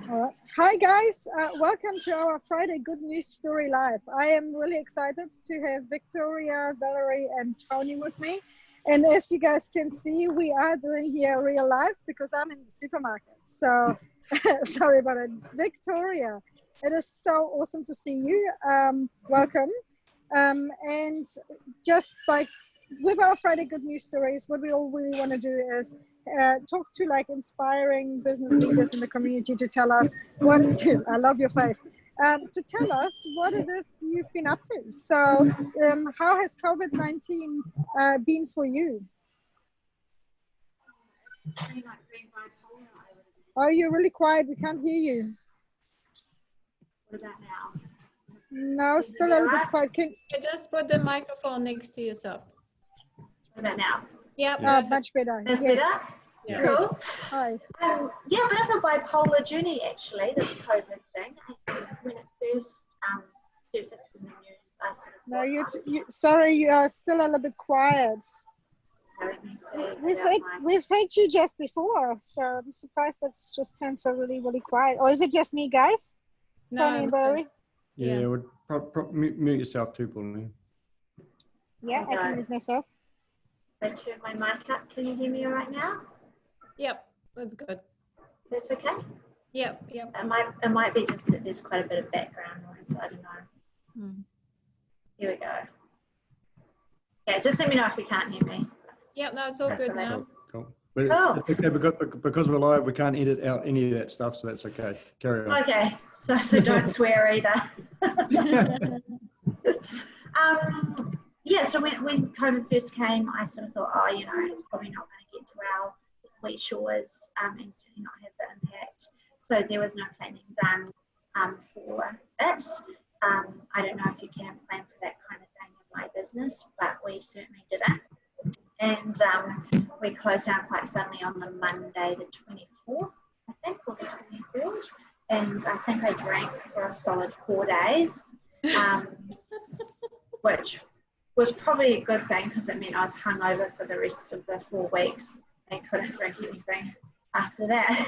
All right. Hi guys, welcome to our Friday Good News Story Live. I am really excited to have Victoria, Valerie and Tony with me. And as you guys can see, we are doing here real life because I'm in the supermarket. So sorry about it. Victoria, it is so awesome to see you. Welcome. And just like with our Friday Good News Stories, what we all really want to do is talk to like inspiring business leaders in the community to tell us what I love your face, to tell us what it is you've been up to. So how has COVID-19 been for you? Oh, you're really quiet, we can't hear you. What about now? No, still a little bit quiet. Just put the microphone next to yourself. What about now? Yeah, much better. That's yes. better? Yeah. Cool. Hi. Yeah, a bit of a bipolar journey actually, this COVID thing. I think when it first surfaced in the news, I sort of No, sorry, you are still a little bit quiet. let me see. We've heard you just before, so I'm surprised that's just turned so really, really quiet. Or is it just me, guys? No, Tony and Barry? Yeah, yeah. Mute yourself too, Pauline. Yeah, I can mute myself. I turn my mic up. Can you hear me right now? Yep, that's good. That's okay? Yep. It might be just that there's quite a bit of background noise. I don't know. Here we go. Yeah, just let me know if you can't hear me. Yep, no, it's all good now. Cool. But it's okay, because we're live, we can't edit out any of that stuff, so that's okay. Carry on. Okay, so don't swear either. Yeah, so when COVID first came, I sort of thought, oh, you know, it's probably not going to get to our wet shores and certainly not have the impact. So there was no planning done for it. I don't know if you can plan for that kind of thing in my business, but we certainly didn't. And we closed down quite suddenly on the Monday, the 24th, I think, or the 23rd. And I think I drank for a solid 4 days, which was probably a good thing because it meant I was hungover for the rest of the 4 weeks and couldn't drink anything after that.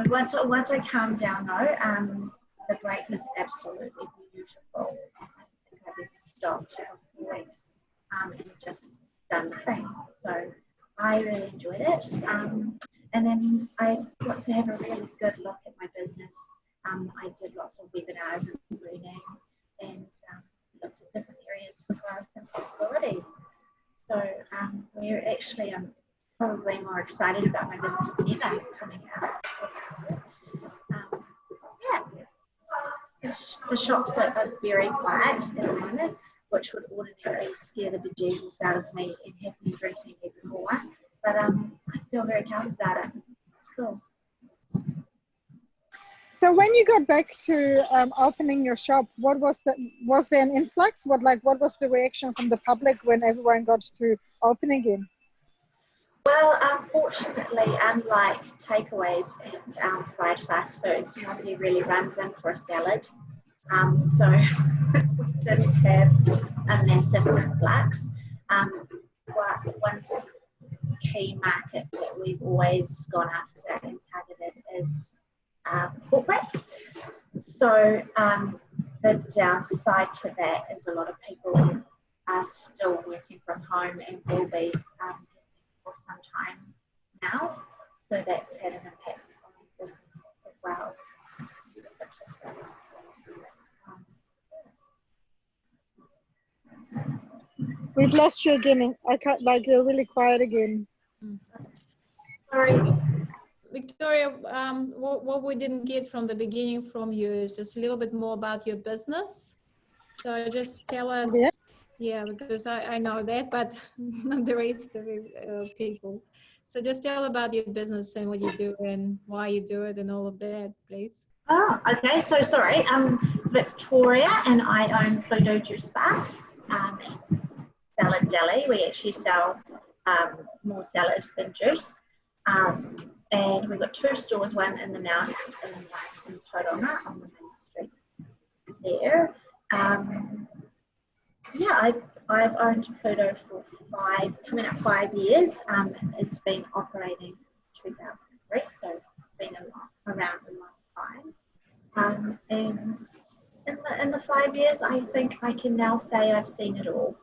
Once I calmed down though, the break was absolutely beautiful. I think I've ever stopped for 4 weeks and just done nothing. So I really enjoyed it. And then I got to have a really good look at my business. I did lots of webinars and learning and looked at different areas for growth and possibility. So we're actually probably more excited about my business than ever coming out. The shops are very quiet at the moment, which would ordinarily scare the bejesus out of me and have me drinking even more. But I feel very calm about it. It's cool. So when you got back to opening your shop, was there an influx? What was the reaction from the public when everyone got to open again? Well, unfortunately, unlike takeaways and fried fast foods, nobody really runs in for a salad. So we didn't have a massive influx. One key market that we've always gone after and targeted is corporates. So the downside to that is a lot of people are still working from home and will be for some time now. So that's had an impact on business as well. We've lost you again. I can't, you're really quiet again. Sorry. Victoria, what we didn't get from the beginning from you is just a little bit more about your business. So just tell us, yeah, because I know that, but not the rest of people. So just tell about your business and what you do and why you do it and all of that, please. Oh, okay. So sorry. I'm Victoria and I own Pluto Juice Bar. Salad deli. We actually sell more salad than juice. And we've got 2 stores, one in the Mouse and one in Tauranga on the main street there. Yeah, I've owned Pluto for coming up 5 years. It's been operating since 2003, 5 years, I think I can now say I've seen it all.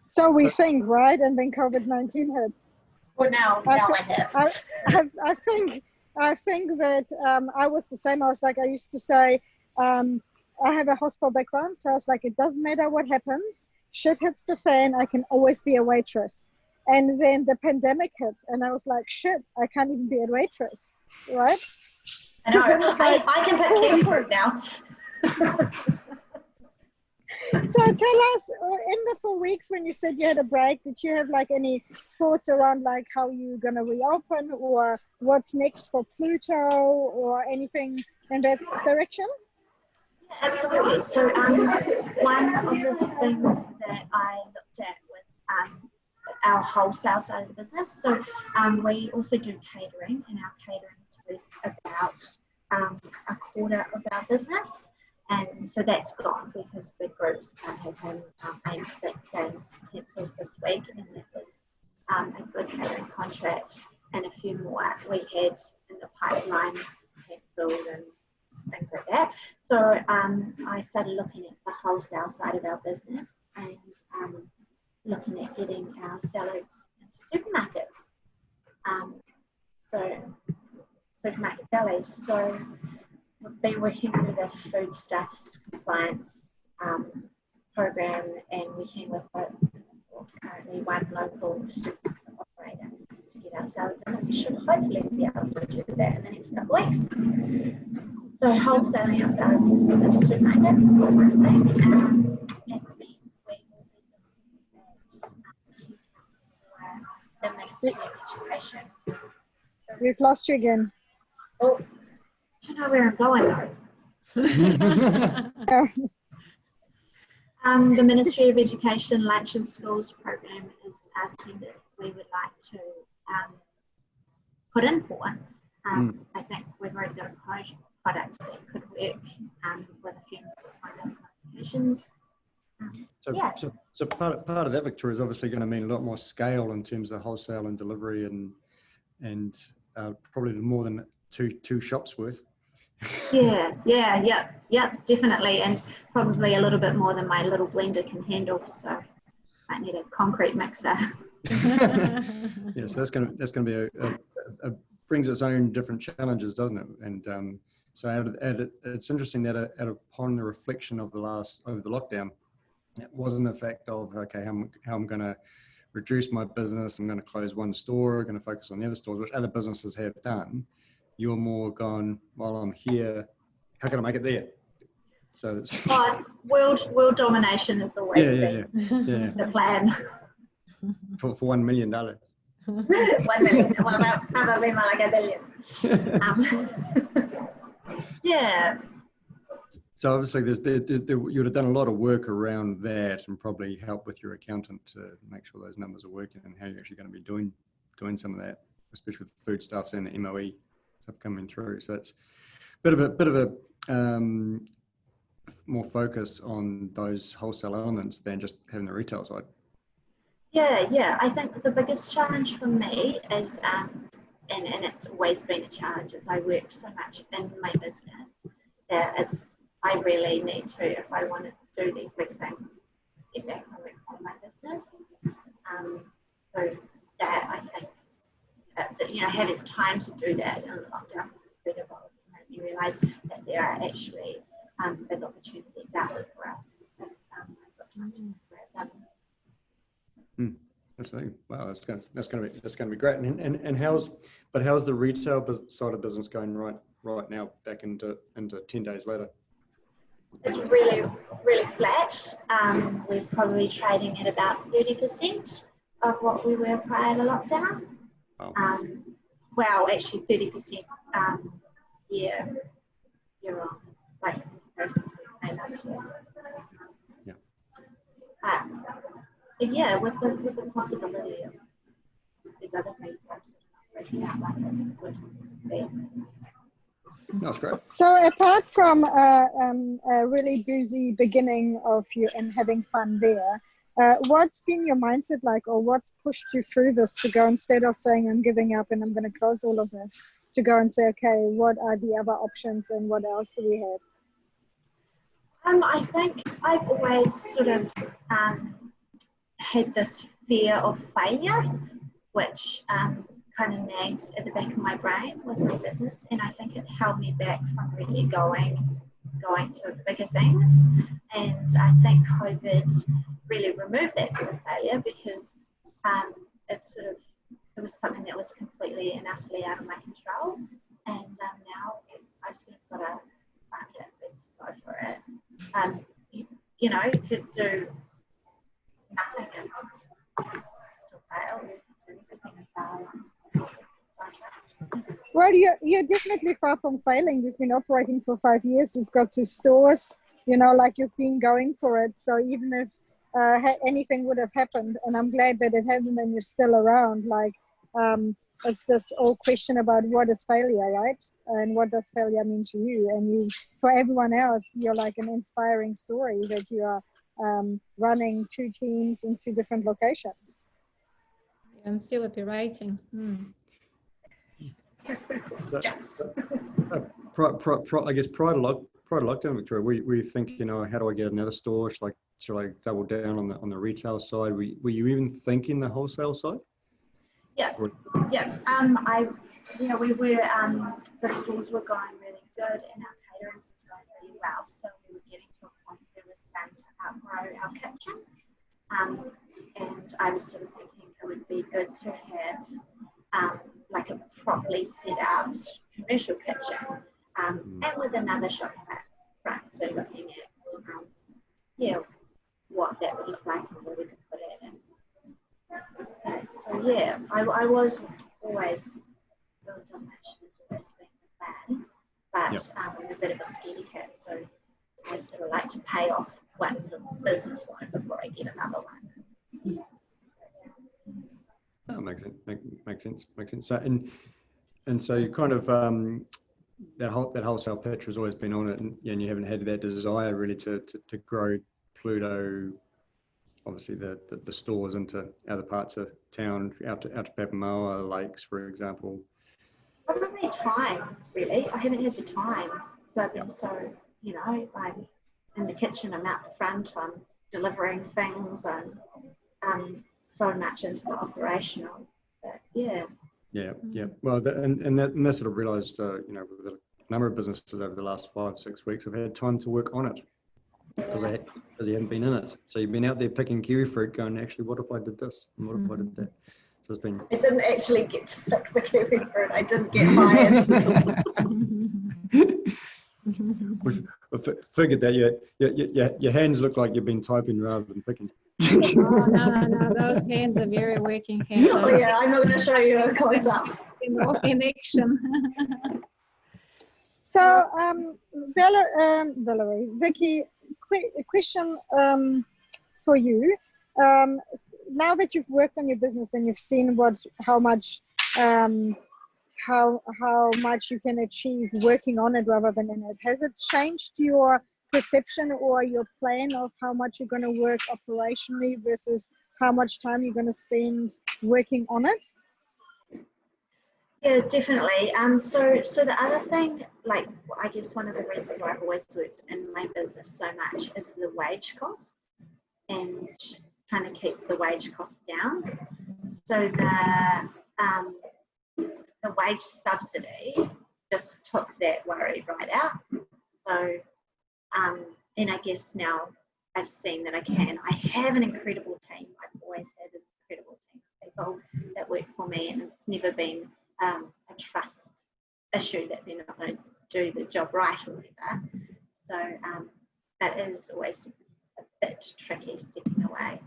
So we think, right? And then COVID-19 hits. Well, now I have. I think that I was the same. I was like, I used to say, I have a hospital background, so I was like, it doesn't matter what happens, shit hits the fan, I can always be a waitress. And then the pandemic hit, and I was like, shit, I can't even be a waitress, right? I know. I can pick kiwi fruit now. So tell us, in the 4 weeks when you said you had a break, did you have like any thoughts around like how you're going to reopen, or what's next for Pluto, or anything in that direction? Absolutely. So one of the things that I looked at was our wholesale side of the business. So we also do catering, and our catering is worth about a quarter of our business. And so that's gone because big groups have had aims that games cancelled this week, and that was a good catering contract, and a few more we had in the pipeline cancelled and things like that. So I started looking at the wholesale side of our business and looking at getting our salads into supermarkets. So supermarket delis. So we've been working through the foodstuffs compliance program, and working with currently one local supermarket operator to get our salads in. We should hopefully be able to do that in the next couple of weeks. So wholesaling our salads into supermarkets is one thing, and then we will be looking at the Ministry of Education. We've lost you again. Oh, I don't know where I'm going though. The Ministry of Education Lunch and Schools program is a tender we would like to put in for. I think we've already got a product that could work with a few applications. So part of that, Victoria, is obviously going to mean a lot more scale in terms of wholesale and delivery, and probably more than two shops worth. Yeah, definitely, and probably a little bit more than my little blender can handle. So might need a concrete mixer. Yeah, so that's going to be a brings its own different challenges, doesn't it? And so it's interesting that upon the reflection of over the lockdown, it wasn't the fact of okay, how I'm going to reduce my business. I'm going to close one store. I'm going to focus on the other stores, which other businesses have done. You're more gone, while I'm here, how can I make it there? So it's world domination has always been the plan. For $1 million. 1 million. What about probably more like $1 billion? Yeah. So obviously you would have done a lot of work around that, and probably help with your accountant to make sure those numbers are working and how you're actually going to be doing some of that, especially with foodstuffs and the MOE stuff coming through. So that's a bit of a more focus on those wholesale elements than just having the retail side. Yeah. I think the biggest challenge for me is, and it's always been a challenge, is I work so much in my business that I really need to, if I want to do these big things, get back and work on my business. So that I think, having time to do that in lockdown is incredible. You realise that there are actually big opportunities out there for us. I've got time to grab them. Absolutely. Wow, that's going to be great. And how's the retail side of business going right now, back into 10 days later? It's really, really flat. We're probably trading at about 30% of what we were prior to lockdown. Wow. Well, actually 30% year on, like in comparison to last year. Yeah, with the possibility of these other things absolutely not breaking out like it would be. That's great. So apart from a really busy beginning of you and having fun there, what's been your mindset like, or what's pushed you through this to go, instead of saying I'm giving up and I'm going to close all of this, to go and say, okay, what are the other options and what else do we have? I think I've always sort of had this fear of failure, which kind of nagged at the back of my brain with my business, and I think it held me back from really going for bigger things. And I think COVID really removed that fear of failure, because it was something that was completely and utterly out of my control. And now I've sort of got to fuck it, let's go for it. You know, you could do nothing and still fail. You could do everything and fail. Well, you're definitely far from failing. You've been operating for 5 years. You've got 2 stores, you know, like you've been going for it. So even if anything would have happened, and I'm glad that it hasn't, and you're still around, like it's this old question about what is failure, right? And what does failure mean to you? And you, for everyone else, you're like an inspiring story that you are running 2 teams in 2 different locations. And still operating. I guess prior to lockdown, Victoria, we think, you know, how do I get another store? Should I double down on the retail side? Were you even thinking the wholesale side? Yeah. We were the stores were going really good, and our catering was going really well. So we were getting to a point where we were starting to outgrow our kitchen. And I was sort of thinking it would be good to have like a properly set out commercial kitchen, and with another shop front. So looking at what that would look like and where we could put it in. So yeah, I was always, domination has always been the plan, but I'm a bit of a scaredy cat, so I sort of like to pay off one business loan before I get another one. That makes sense. So and so you kind of that wholesale pitch has always been on it, and you haven't had that desire really to grow Pluto, obviously the stores into other parts of town, out to Papamoa Lakes, for example. I haven't had time, really. I haven't had the time, because I've been so, you know, I'm in the kitchen, I'm out the front, I'm delivering things, and so much into the operational. But yeah. Well, and that sort of realised, you know, with a number of businesses over the last 5-6 weeks, I've had time to work on it. Because you haven't been in it. So you've been out there picking kiwi fruit going, actually, what if I did this? And what if I did that? So it's been... I didn't actually get to pick the kiwi fruit. I didn't get hired. Figured that your hands look like you've been typing rather than picking. Oh, no. Those hands are very working hands. Oh, yeah, I'm not going to show you a close-up. In action. So, Valerie, Vicky, question for you. Now that you've worked on your business and you've seen how much you can achieve working on it rather than in it, has it changed your perception or your plan of how much you're going to work operationally versus how much time you're going to spend working on it? Yeah, definitely. So the other thing, like, I guess one of the reasons why I've always worked in my business so much is the wage cost, and trying to keep the wage costs down. So the wage subsidy just took that worry right out. So and I guess now I've seen that I have an incredible team. I've always had an incredible team of people that work for me, and it's never been a trust issue that they're not going to do the job right or whatever. So that is always a bit tricky, stepping away.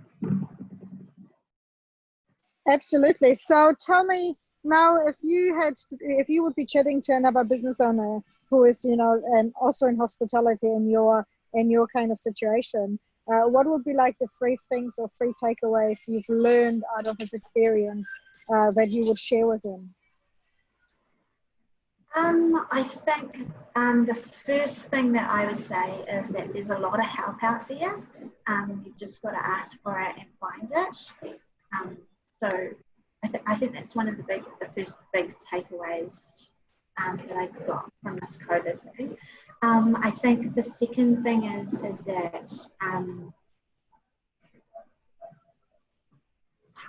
Absolutely. So tell me now, if you would be chatting to another business owner who is, you know, and also in hospitality in your kind of situation, what would be like the 3 things or 3 takeaways you've learned out of his experience that you would share with him? I think the first thing that I would say is that there's a lot of help out there. You've just got to ask for it and find it. So I think that's one of the first big takeaways that I got from this COVID thing. I think the second thing is that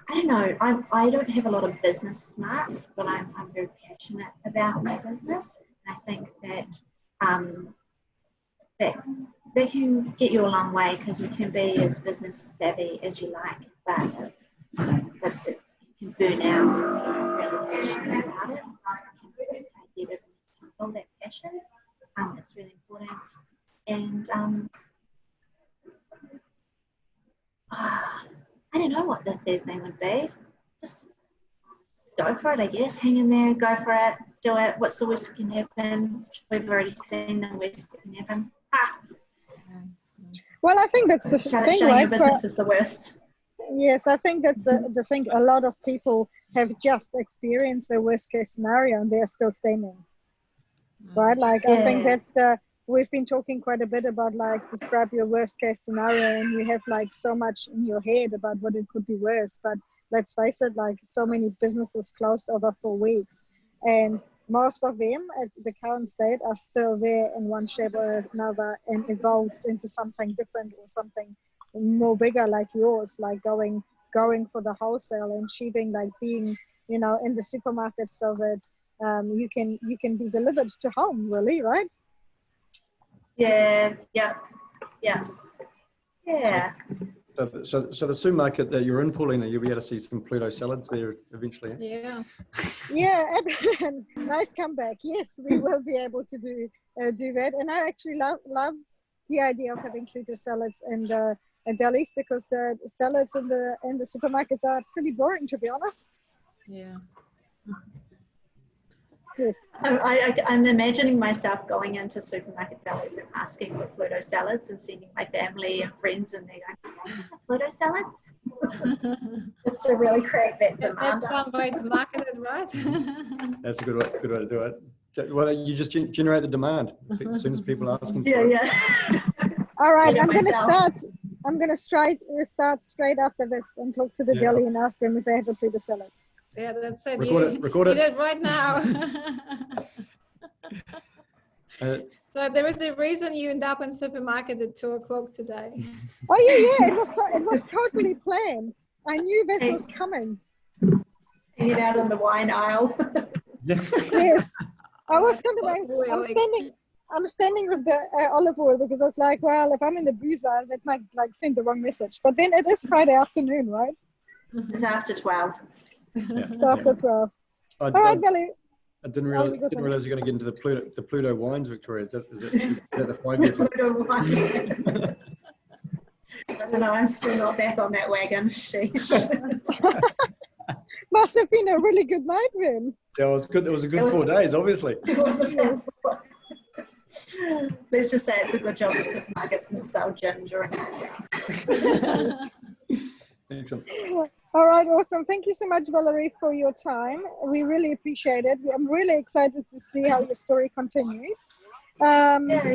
I don't know. I don't have a lot of business smarts, but I'm very passionate about my business. And I think that that can get you a long way, because you can be as business savvy as you like, but you can burn out if you're really passionate about it. You can take it and build that passion. It's really important. And I don't know what the third thing would be. Just go for it, I guess. Hang in there, go for it, do it. What's the worst that can happen? We've already seen the worst that can happen. Well, I think that's the thing, Shutting right? your business is the worst. Yes, I think that's the thing. A lot of people have just experienced their worst case scenario and they're still standing, right? Like, I think that's we've been talking quite a bit about, like, describe your worst case scenario, and you have like so much in your head about what it could be worse. But let's face it, like, so many businesses closed over 4 weeks, and most of them at the current state are still there in one shape or another and evolved into something different or something more bigger, like yours, like going for the wholesale and achieving, like, being, you know, in the supermarket so that you can be delivered to home, really, right? Yeah. So the supermarket that you're in, Paulina, you'll be able to see some Pluto salads there eventually. Yeah. Yeah, nice comeback. Yes, we will be able to do that. And I actually love the idea of having Pluto salads and delis, because the salads in the supermarkets are pretty boring, to be honest. Yeah. Yes. I'm imagining myself going into supermarket delis and asking for Pluto salads and sending my family and friends, and they're going, Pluto salads? Just to really create that demand. That's one way to market it, right? That's a good way to do it. Well, you just generate the demand as soon as people are asking for it. Yeah. All right, I'm gonna start straight after this and talk to the deli and ask them if they have a Pluto salad. Yeah, that's it. Record it. Do it right now. So there is a reason you end up in supermarket at 2 o'clock today. Oh yeah, it was totally planned. I knew this was coming. Hanging out in the wine aisle. Yes, I was I'm standing with the olive oil, because I was like, well, if I'm in the booze aisle, that might, like, send the wrong message. But then it is Friday afternoon, right? It's after 12. It's after 12. All right, Billy. I didn't realize you're going to get into the Pluto wines, Victoria. Is that the 5-year? Pluto wine. I don't know. I'm still not back on that wagon. Sheesh. Must have been a really good night then. Yeah, it was good. It was a good 4 days, obviously. Let's just say it's a good job the supermarkets and sell gin during lockdown. Excellent. All right, awesome. Thank you so much, Valerie, for your time. We really appreciate it. I'm really excited to see how your story continues. Valerie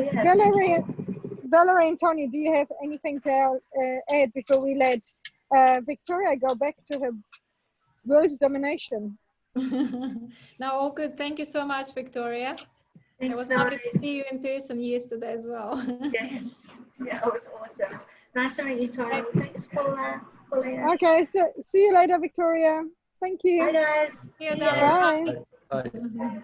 and Tony, do you have anything to add before we let Victoria go back to her world domination? No, all good. Thank you so much, Victoria. Thanks, it was lovely to see you in person yesterday as well. Yes. Yeah, it was awesome. Nice to meet you, Tony. Thanks, Paula. Okay, so see you later, Victoria. Thank you. Bye, guys. See you, Bye. Bye.